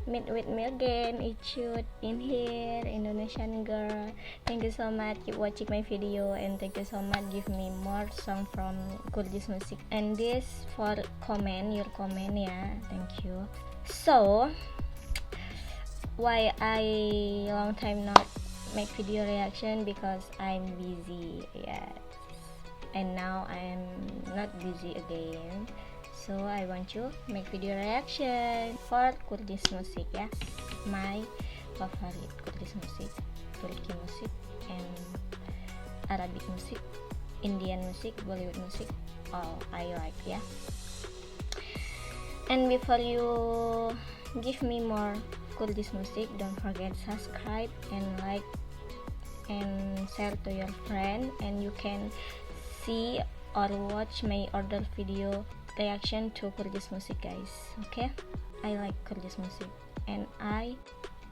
meet with me again. It's you in here, Indonesian girl. Thank you so much. Keep watching my video, and thank you so much. Give me more song from Kurdish music. And this for your comment, yeah. Thank you. So, why I long time not make video reaction? Because I'm busy, yeah. And now I'm not busy again. So I want to make video reaction for Kurdish music, ya. My favorite Kurdish music, Turki music, and Arabic music, Indian music, Bollywood music, all I like, ya. And before you give me more Kurdish music, don't forget subscribe and like and share to your friend, and you can see or watch my other video reaction to Kurdish music, guys. Okay, I like Kurdish music and I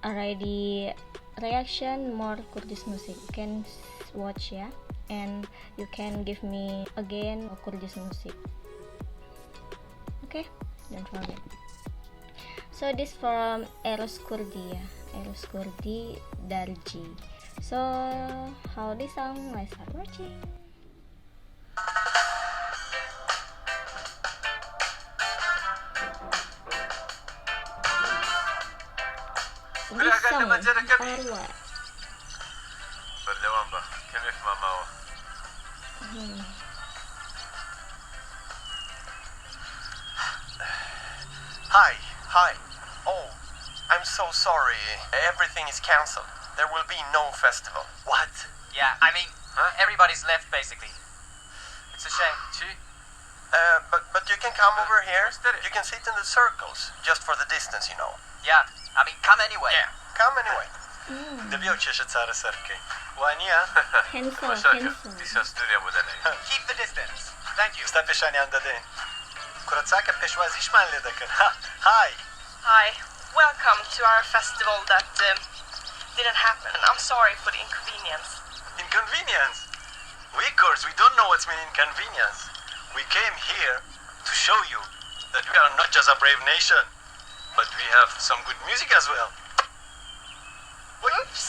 already reaction more Kurdish music. You can watch, yeah, and you can give me again Kurdish music. Okay, don't forget. So this from Eros Kurdi, ya. Eros Kurdi, Darje. So how this song? Let's start watching. This song Arwa. بالدوام بقى كيف ماما هو Hi. Oh, I'm so sorry. Everything is cancelled. There will be no festival. What? Yeah, I mean, everybody's left basically. It's a shame. But you can come over here. You can sit in the circles, just for the distance, you know. Yeah, I mean, come anyway. Yeah, come anyway. دبيو تشيشت سارة سركي وانيا Handsome. Keep the distance. Thank you. ستا پیشانی اندادین كرتساكا پیشوازیش من لیدکن Hi. Hi, welcome to our festival that didn't happen, and I'm sorry for the inconvenience. Inconvenience? We Kurds, we don't know what's mean inconvenience. We came here to show you that we are not just a brave nation, but we have some good music as well. Oops.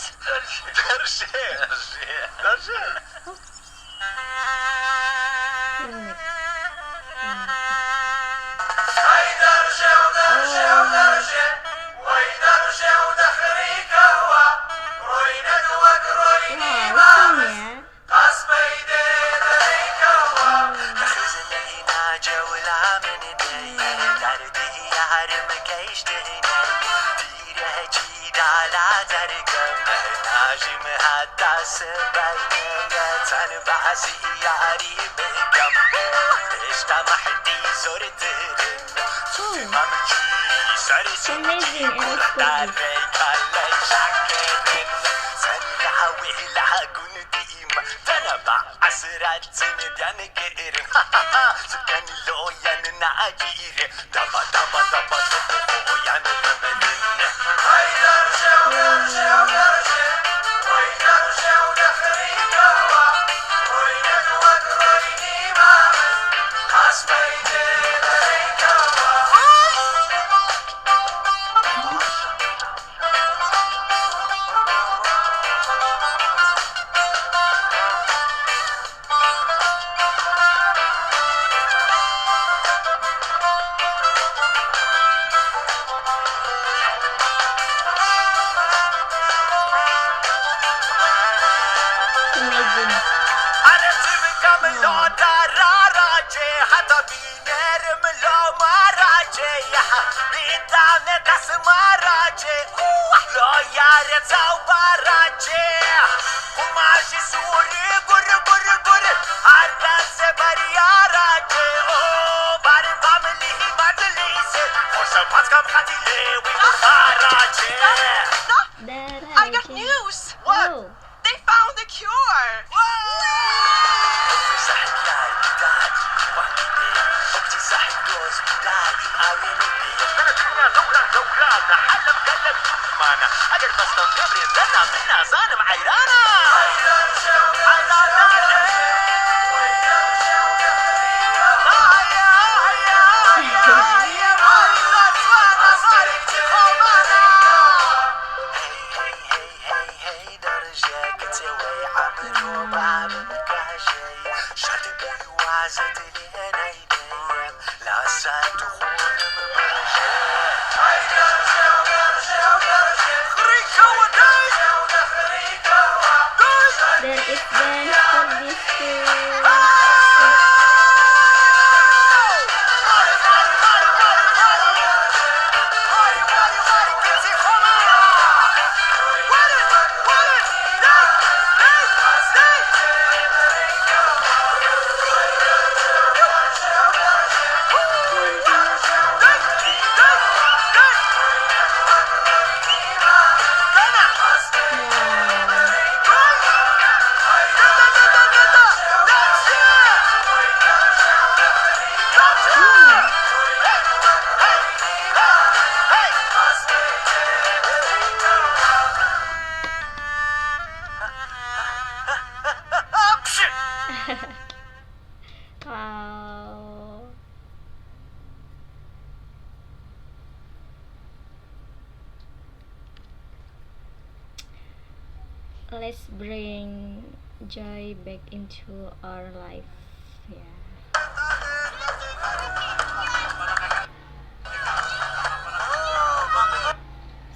Darje. Amazing, Eros Kurdi. I got news! What? They found the cure! let's bring joy back into our life. Yeah.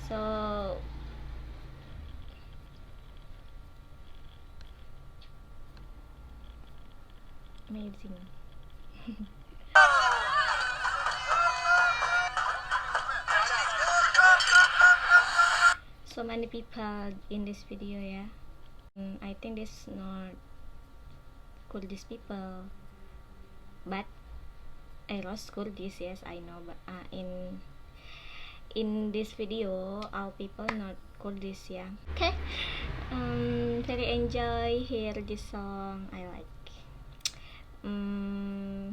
So amazing. So many people in this video, yeah. I think this not Kurdish people, but Eros Kurdish, yes, I know. But in this video, all people not Kurdish, yeah. Okay. Very enjoy hear this song. I like.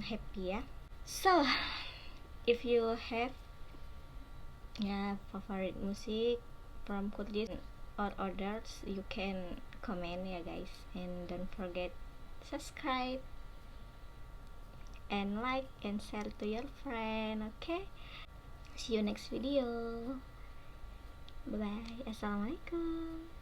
Happy, yeah. So if you have favorite music from Kurdish or others, you can comment, yeah guys, and don't forget subscribe and like and share to your friend. Okay, see you next video. Bye bye. Assalamualaikum.